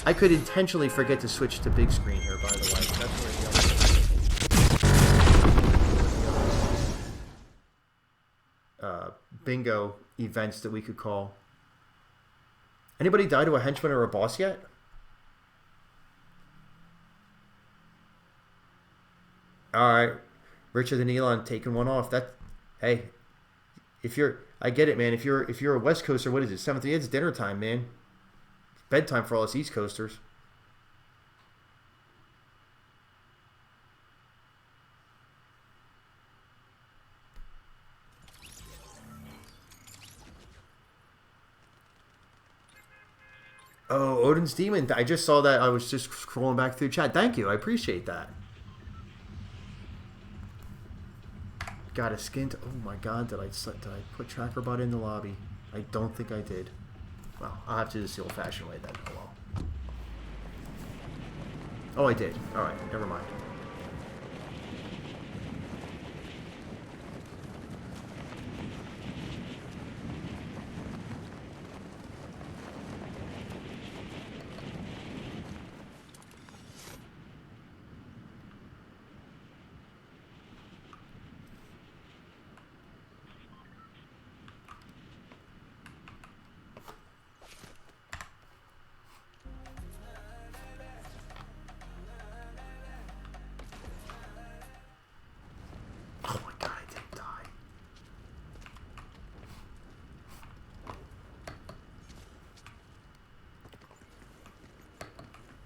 I could intentionally forget to switch to big screen here, by the way. That's where the other bingo events that we could call. Anybody die to a henchman or a boss yet? Alright. Richard and Elon taking one off. That, hey, if you're, I get it, man. If you're a West Coaster, what is it? 7th, it's dinner time, man. It's bedtime for all us East Coasters. Oh, Odin's Demon. I just saw that. I was just scrolling back through chat. Thank you. I appreciate that. Got a skint. Oh my god, did I put Trackerbot in the lobby? I don't think I did. Well, I'll have to do this the old-fashioned way then. Oh well. Oh, I did. Alright, never mind.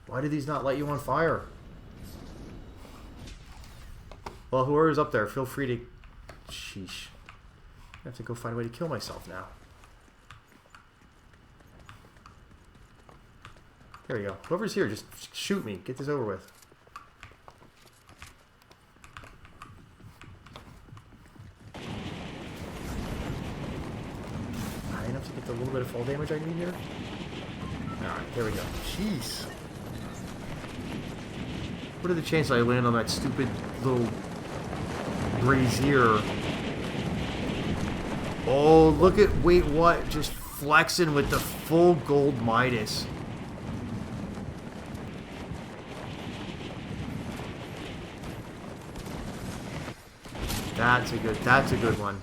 Why do these not light you on fire? Well, whoever's up there, feel free to... Sheesh. I have to go find a way to kill myself now. There you go. Whoever's here, just shoot me. Get this over with. High enough to get the little bit of fall damage I need here? Alright, there we go. Jeez. What are the chances I land on that stupid little brazier? Oh, look at, wait, what? Just flexing with the full gold Midas. That's a good one.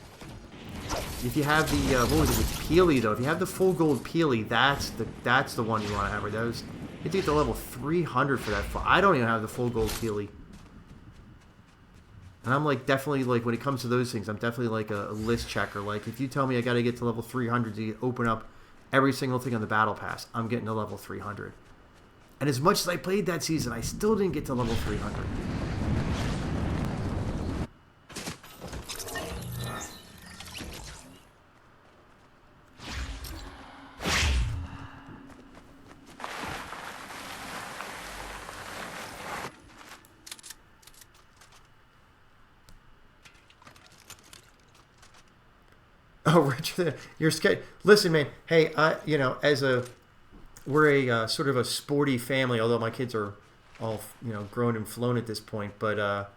If you have the, what was it, with Peely though? If you have the full gold Peely, that's the one you want to have. Right? Those, you have to get to level 300 for that. I don't even have the full gold Peely. And I'm like, definitely, like, when it comes to those things, I'm definitely like a list checker. Like, if you tell me I got to get to level 300 to open up every single thing on the battle pass, I'm getting to level 300. And as much as I played that season, I still didn't get to level 300. Oh, Richard, you're scared. Listen, man. Hey, you know, we're a sort of a sporty family. Although my kids are all, you know, grown and flown at this point. But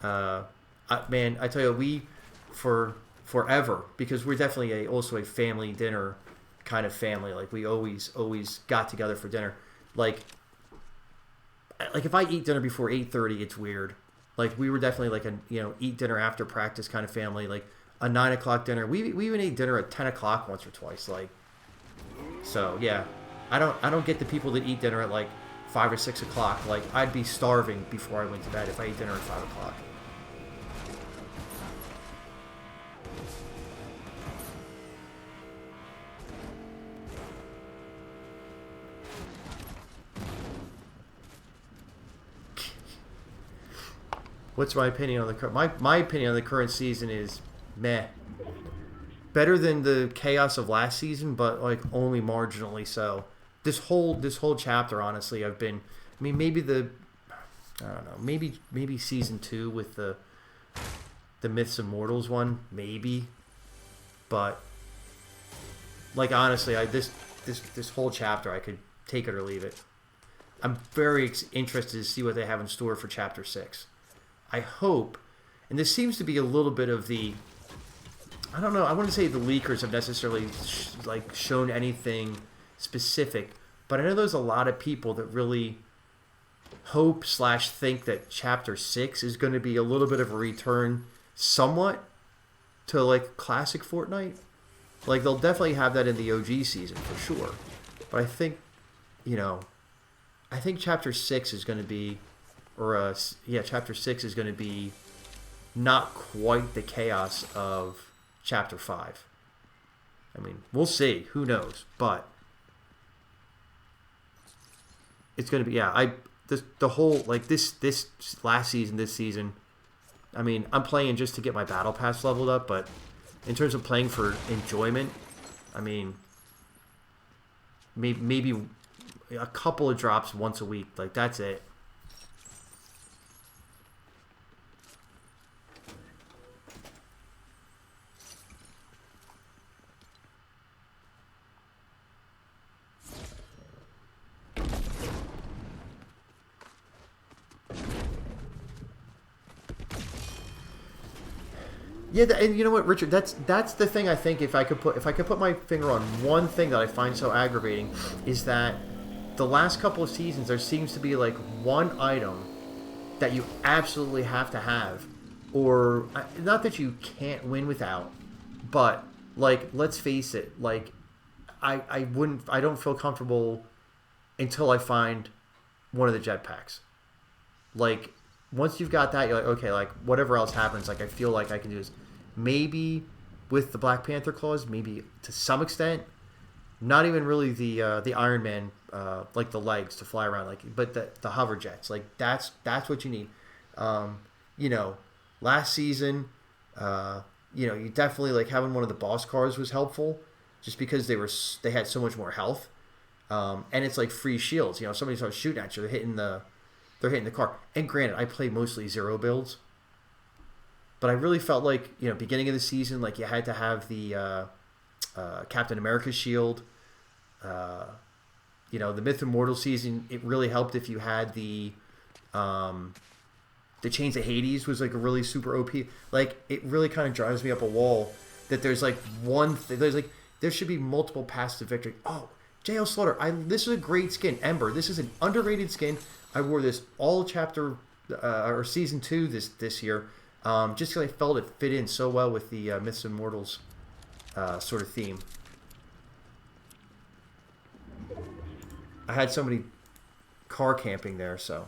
man, I tell you, we for forever, because we're definitely also a family dinner kind of family. Like, we always got together for dinner. Like if I eat dinner before 8:30, it's weird. Like, we were definitely like a, you know, eat dinner after practice kind of family. Like, a 9 o'clock dinner. We even ate dinner at 10 o'clock once or twice. Like, so yeah, I don't get the people that eat dinner at like 5 or 6 o'clock. Like, I'd be starving before I went to bed if I ate dinner at 5 o'clock. What's my opinion on the my opinion on the current season is meh. Better than the chaos of last season, but like only marginally so. This whole chapter, honestly, I mean, maybe I don't know, maybe season 2 with the Myths of Mortals one, maybe. But like, honestly, this whole chapter, I could take it or leave it. I'm very interested to see what they have in store for chapter 6. I hope, and this seems to be a little bit of the, I don't know, I wouldn't say the leakers have necessarily shown anything specific, But I know there's a lot of people that really hope slash think that Chapter 6 is going to be a little bit of a return somewhat to like classic Fortnite. Like they'll definitely have that in the OG season for sure. But I think, you know, I think Chapter 6 is going to be, Chapter 6 is going to be not quite the chaos of Chapter 5. I mean, we'll see. Who knows? But it's going to be, the whole, like this last season, this season, I mean, I'm playing just to get my battle pass leveled up, but in terms of playing for enjoyment, I mean, maybe a couple of drops once a week. Like, that's it. Yeah, and you know what, Richard? That's the thing. I think if I could put my finger on one thing that I find so aggravating, is that the last couple of seasons there seems to be like one item that you absolutely have to have, or not that you can't win without, but like let's face it, like I don't feel comfortable until I find one of the jetpacks. Like once you've got that, you're like, okay, like whatever else happens, like I feel like I can do this. Maybe with the Black Panther claws, maybe to some extent. Not even really the Iron Man, like the legs to fly around, like, but the hover jets, like that's what you need. You know, last season, you know, you definitely like having one of the boss cars was helpful, just because they had so much more health, and it's like free shields. You know, if somebody starts shooting at you, they're hitting the car. And granted, I play mostly zero builds, but I really felt like, you know, beginning of the season, like you had to have the Captain America shield. You know, the Myth Immortal season, it really helped if you had the Chains of Hades was like a really super OP. Like it really kind of drives me up a wall that there's like there should be multiple paths to victory. Oh, JL Slaughter, this is a great skin. Ember, this is an underrated skin. I wore this all chapter or season 2 this year, just because I felt it fit in so well with the Myths and Mortals sort of theme. I had somebody car camping there, so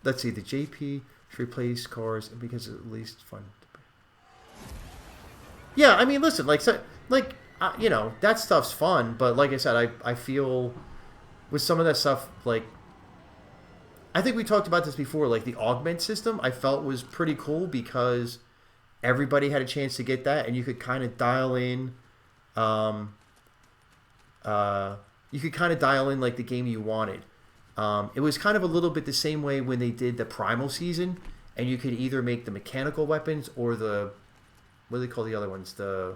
let's see. The JP should replace cars because it's at least fun. Yeah, I mean, listen, like you know, that stuff's fun, but like I said, I feel with some of that stuff, like, I think we talked about this before, like the augment system I felt was pretty cool because everybody had a chance to get that, and you could kind of dial in like the game you wanted. It was kind of a little bit the same way when they did the Primal season, and you could either make the mechanical weapons or the, what do they call the other ones? The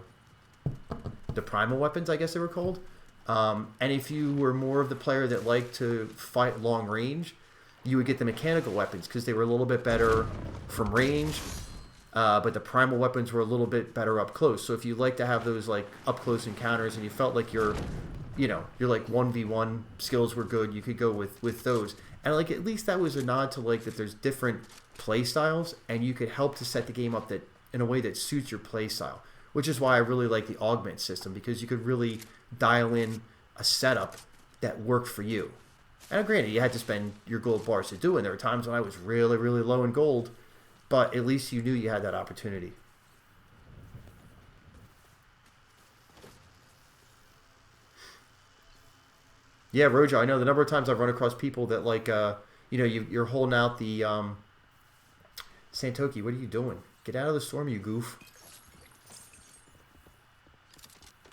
Primal weapons, I guess they were called. And if you were more of the player that liked to fight long range, you would get the mechanical weapons because they were a little bit better from range, but the primal weapons were a little bit better up close. So if you like to have those like up close encounters and you felt like your like 1v1 skills were good, you could go with those. And like at least that was a nod to like that there's different play styles, and you could help to set the game up that in a way that suits your play style, which is why I really like the augment system, because you could really dial in a setup that worked for you. And granted, you had to spend your gold bars to do it. And there were times when I was really, really low in gold, but at least you knew you had that opportunity. Yeah, Rojo, I know the number of times I've run across people that like, you're holding out the Santoki. What are you doing? Get out of the storm, you goof.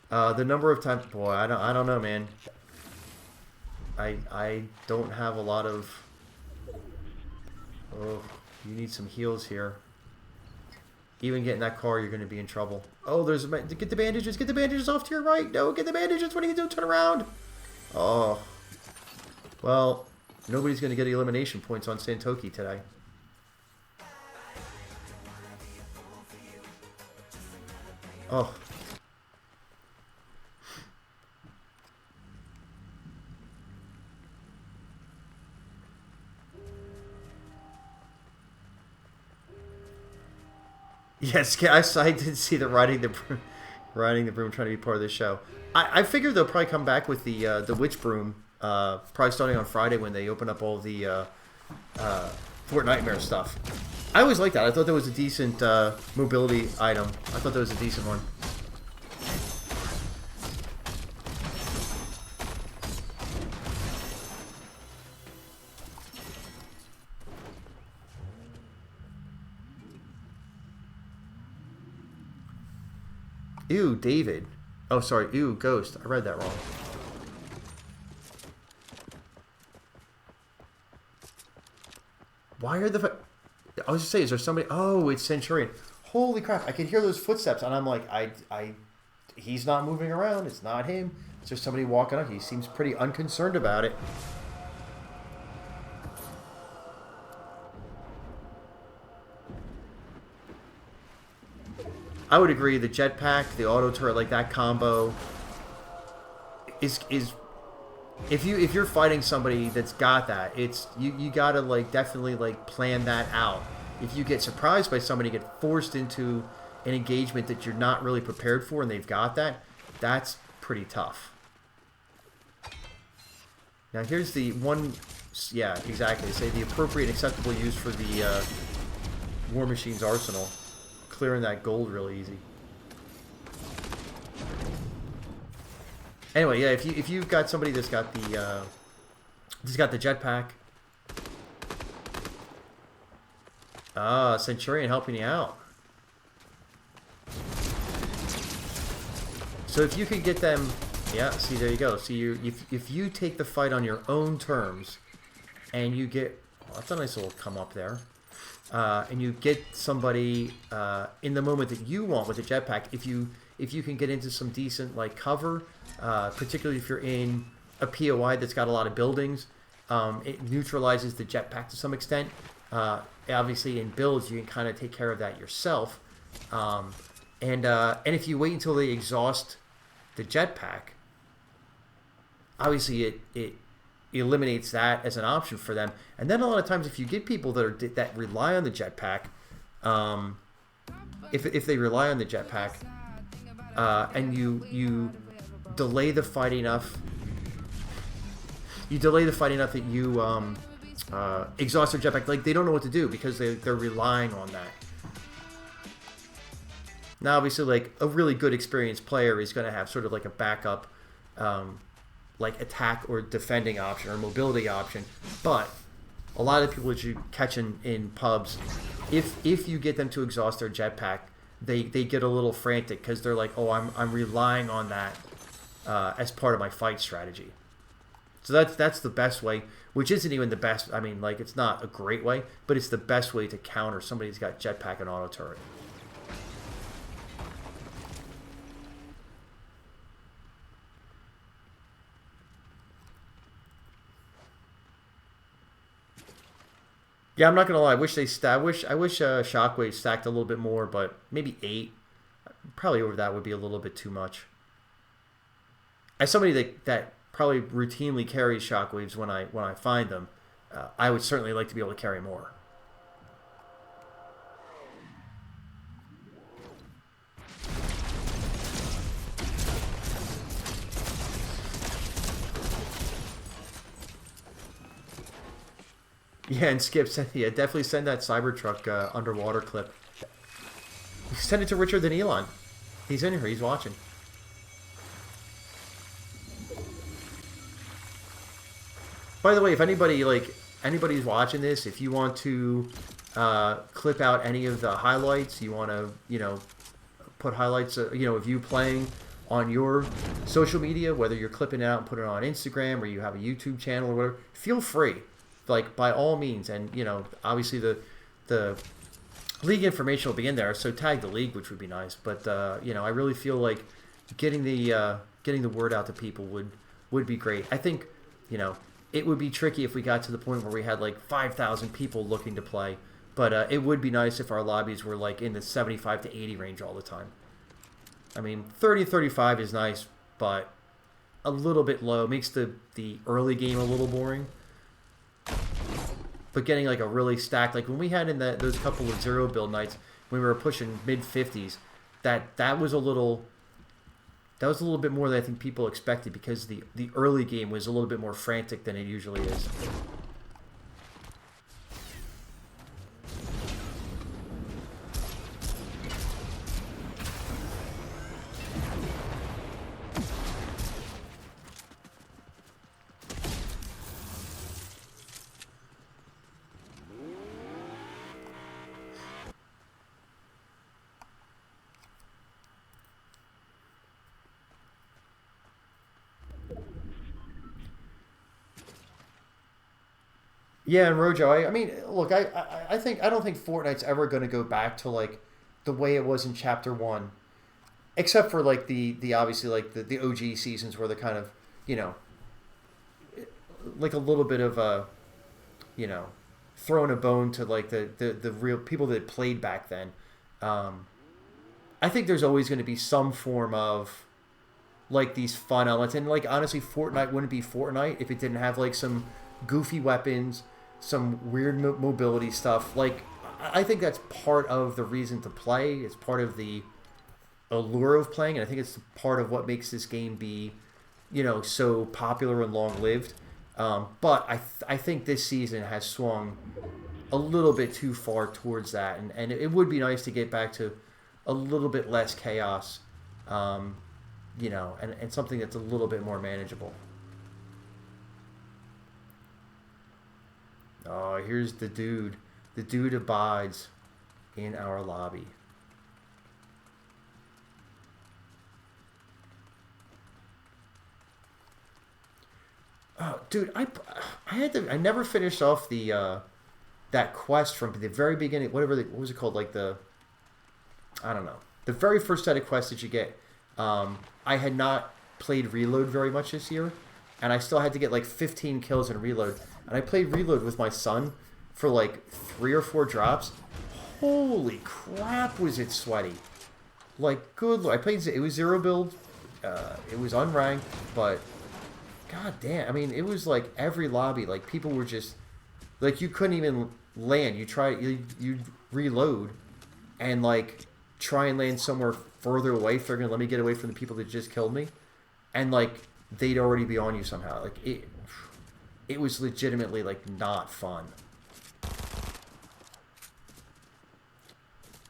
The number of times, boy, I don't know, man. I don't have a lot of. Oh, you need some heals here. Even getting that car, you're going to be in trouble. Oh, get the bandages. Get the bandages off to your right. No, get the bandages. What are you going to do? Turn around. Oh. Well, nobody's going to get elimination points on Santoki today. Oh. Yes, I did see the riding the broom trying to be part of the show. I figured they'll probably come back with the witch broom, probably starting on Friday when they open up all the Fort Nightmare stuff. I always liked that. I thought that was a decent mobility item. I thought that was a decent one. Ew, David. Oh, sorry. Ew, Ghost. I read that wrong. Why are the... I was just saying, is there somebody... Oh, it's Centurion. Holy crap. I could hear those footsteps, and I'm like, he's not moving around. It's not him. It's just somebody walking up. He seems pretty unconcerned about it. I would agree. The jetpack, the auto turret, like that combo is if you're fighting somebody that's got that, it's you gotta like definitely like plan that out. If you get surprised by somebody, get forced into an engagement that you're not really prepared for, and they've got that, that's pretty tough. Now here's the one. Yeah, exactly. Say the appropriate and acceptable use for the War Machine's arsenal. Clearing that gold really easy. Anyway, yeah, if you've got somebody that's got the jetpack. Ah, Centurion helping you out. So if you could get them, yeah. See, there you go. See, if you take the fight on your own terms, and you get, well, that's a nice little come up there. And you get somebody in the moment that you want with a jetpack. If you can get into some decent like cover, particularly if you're in a POI that's got a lot of buildings, it neutralizes the jetpack to some extent. Obviously, in builds you can kind of take care of that yourself. And if you wait until they exhaust the jetpack, obviously it eliminates that as an option for them. And then a lot of times, if you get people that rely on the jetpack, if they rely on the jetpack, and you delay the fight enough, that you exhaust their jetpack, like they don't know what to do because they're relying on that. Now, obviously, like a really good experienced player is going to have sort of like a backup. Like attack or defending option or mobility option, but a lot of people that you catch in pubs, if you get them to exhaust their jetpack, they get a little frantic because they're like, oh, I'm relying on that as part of my fight strategy. So that's the best way, which isn't even the best. I mean, like it's not a great way, but it's the best way to counter somebody who's got jetpack and auto turret. Yeah, I'm not gonna lie. I wish Shockwave stacked a little bit more, but maybe 8. Probably over that would be a little bit too much. As somebody that probably routinely carries Shockwaves when I find them, I would certainly like to be able to carry more. Yeah, and Skip, definitely send that Cybertruck underwater clip. Send it to Richard than Elon. He's in here. He's watching. By the way, if anybody's watching this, if you want to clip out any of the highlights, you want to put highlights, of you playing on your social media, whether you're clipping it out and putting it on Instagram or you have a YouTube channel or whatever, feel free. Like by all means, and obviously the league information will be in there, so tag the league, which would be nice. But I really feel like getting the word out to people would be great. I think it would be tricky if we got to the point where we had like 5,000 people looking to play, but it would be nice if our lobbies were like in the 75 to 80 range all the time. I mean, 30 35 is nice, but a little bit low makes the early game a little boring. But getting like a really stacked, like when we had in those couple of 0 build nights, when we were pushing mid 50s, that was a little bit more than I think people expected, because the early game was a little bit more frantic than it usually is. Yeah, and Rojo, I mean, look, I don't think Fortnite's ever going to go back to like the way it was in Chapter One, except for like the obviously like the OG seasons where they're kind of, you know, like a little bit of a, you know, throwing a bone to like the real people that played back then. Um, I think there's always going to be some form of like these fun elements, and like honestly, Fortnite wouldn't be Fortnite if it didn't have like some goofy weapons, some weird mobility stuff. Like I think that's part of the reason to play. It's part of the allure of playing, and I think it's part of what makes this game be, you know, so popular and long lived. But I think this season has swung a little bit too far towards that, and it would be nice to get back to a little bit less chaos, you know, and something that's a little bit more manageable. Oh, here's the dude. The dude abides in our lobby. Oh, dude, I never finished off the that quest from the very beginning. What was it called? Like I don't know. The very first set of quests that you get. I had not played Reload very much this year, and I still had to get like 15 kills in Reload. And I played Reload with my son for like 3 or 4 drops. Holy crap, was it sweaty. Like, good Lord. It was zero build. It was unranked, but god damn. I mean, it was like every lobby, like people were just, like you couldn't even land. You'd reload and like try and land somewhere further away, figuring let me get away from the people that just killed me. And like, they'd already be on you somehow. Like, it was legitimately like not fun.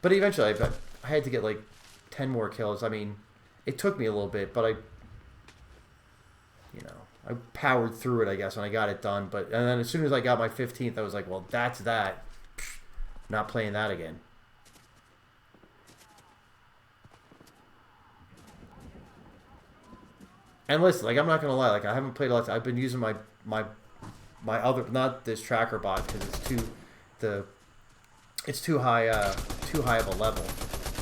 But eventually I had to get like 10 more kills. I mean, it took me a little bit, but I powered through it, I guess, and I got it done. And then as soon as I got my 15th, I was like, well, that's that. Not playing that again. And listen, like, I'm not gonna lie, like, I haven't played a lot. I've been using my other, not this tracker bot, because it's too high of a level.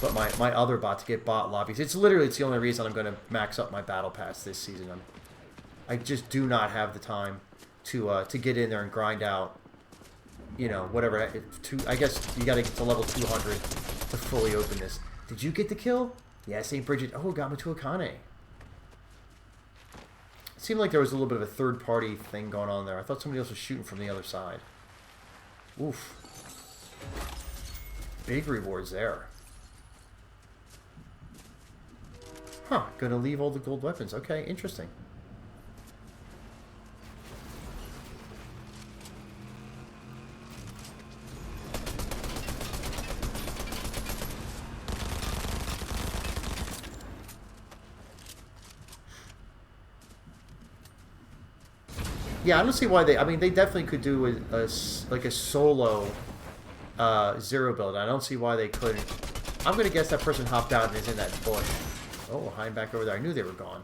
But my other bot to get bot lobbies. It's the only reason I'm gonna max up my battle pass this season. I just do not have the time to get in there and grind out, you know, whatever. I guess you got to get to level 200 to fully open this. Did you get the kill? Yeah, StBridgit. Oh, got me to Akane. It seemed like there was a little bit of a third-party thing going on there. I thought somebody else was shooting from the other side. Oof. Big rewards there. Huh. Gonna leave all the gold weapons. Okay, interesting. Yeah, I don't see why they... I mean, they definitely could do a solo zero build. I don't see why they couldn't. I'm going to guess that person hopped out and is in that bush. Oh, hiding back over there. I knew they were gone.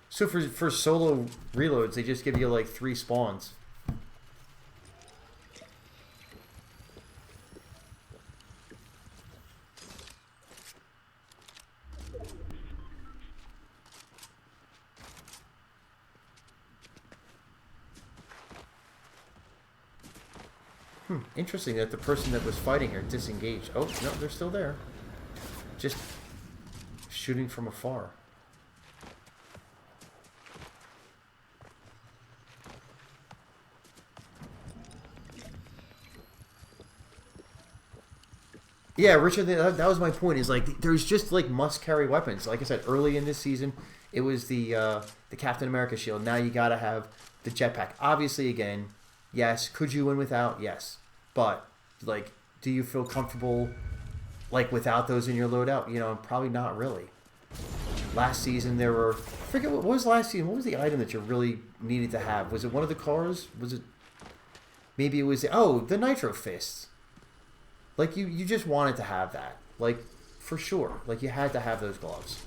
So for solo reloads, they just give you like 3 spawns. Interesting that the person that was fighting here disengaged. Oh, no, they're still there. Just shooting from afar. Yeah, Richard, that was my point. Is like there's just like must carry weapons. Like I said, early in this season, it was the Captain America shield. Now you gotta have the jetpack. Obviously, again, yes. Could you win without? Yes, but like, do you feel comfortable like without those in your loadout? You know, probably not really. Last season there were. I forget what was last season. What was the item that you really needed to have? Was it one of the cars? Was it? Maybe it was the Nitro Fists. Like, you just wanted to have that. Like, for sure. Like, you had to have those gloves.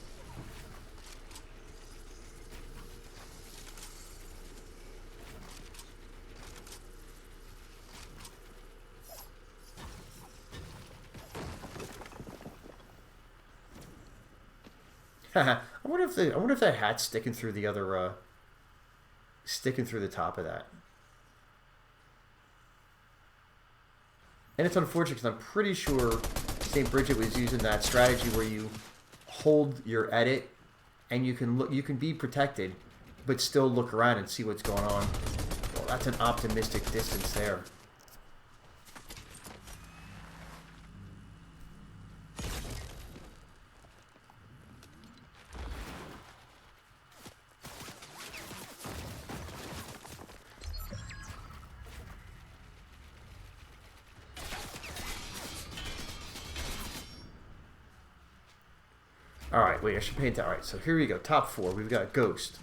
I wonder if that hat's sticking through the other, sticking through the top of that. And it's unfortunate because I'm pretty sure StBridgit was using that strategy where you hold your edit and you can be protected, but still look around and see what's going on. Well, that's an optimistic distance there. Alright, wait, I should paint that. Alright, so here we go. Top 4. We've got Ghost.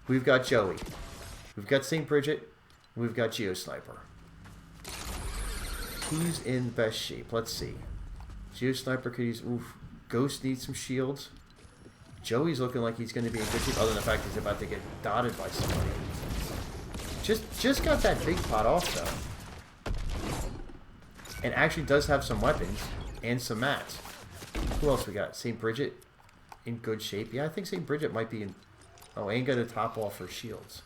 We've got Joey. We've got StBridgit. We've got GeoSniper. Who's in best shape? Let's see. GeoSniper could use... Oof. Ghost needs some shields. Joey's looking like he's going to be in good shape, other than the fact he's about to get dotted by somebody. Just got that big pot off, though. And actually does have some weapons and some mats. Who else we got? StBridgit in good shape. Yeah, I think StBridgit might be in... Oh, ain't got to top off her shields.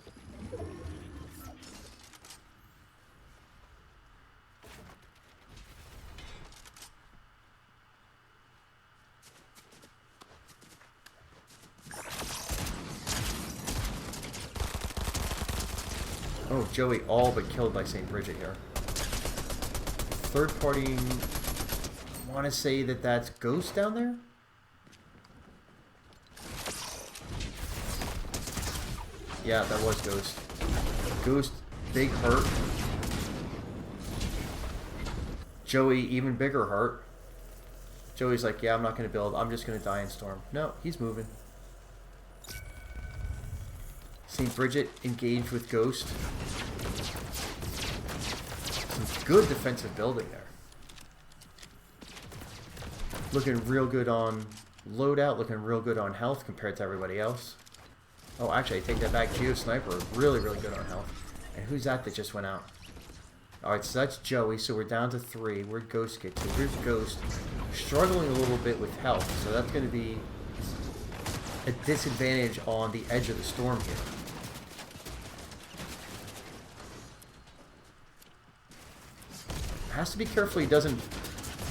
Oh, Joey all but killed by StBridgit here. Third party... I want to say that that's Ghost down there? Yeah, that was Ghost. Ghost, big hurt. Joey, even bigger hurt. Joey's like, yeah, I'm not going to build. I'm just going to die in Storm. No, he's moving. StBridgit engaged with Ghost. Some good defensive building there. Looking real good on loadout, looking real good on health compared to everybody else. Oh, actually, I take that back. GeoSniper, really, really good on health. And who's that just went out? Alright, so that's Joey, so we're down to 3. Where'd Ghost get to? Here's Ghost. Struggling a little bit with health, so that's going to be a disadvantage on the edge of the storm here. Has to be careful he doesn't...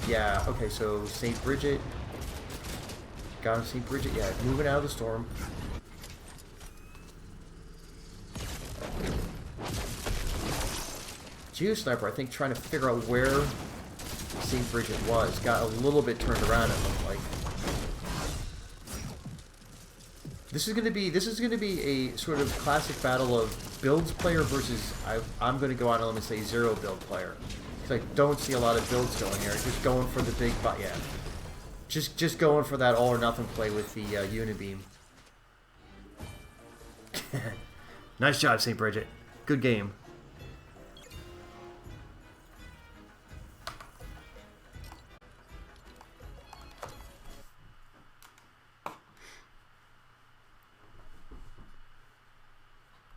Yeah, okay, so StBridgit. Got him, StBridgit. Yeah, moving out of the storm. GeoSniper, I think, trying to figure out where StBridgit was. Got a little bit turned around, it looked like. This is gonna be a sort of classic battle of builds player versus I'm gonna go out and let me say zero build player. I don't see a lot of builds going here. Just going for the big butt, yeah. Just going for that all or nothing play with the Unibeam. Nice job, StBridgit. Good game.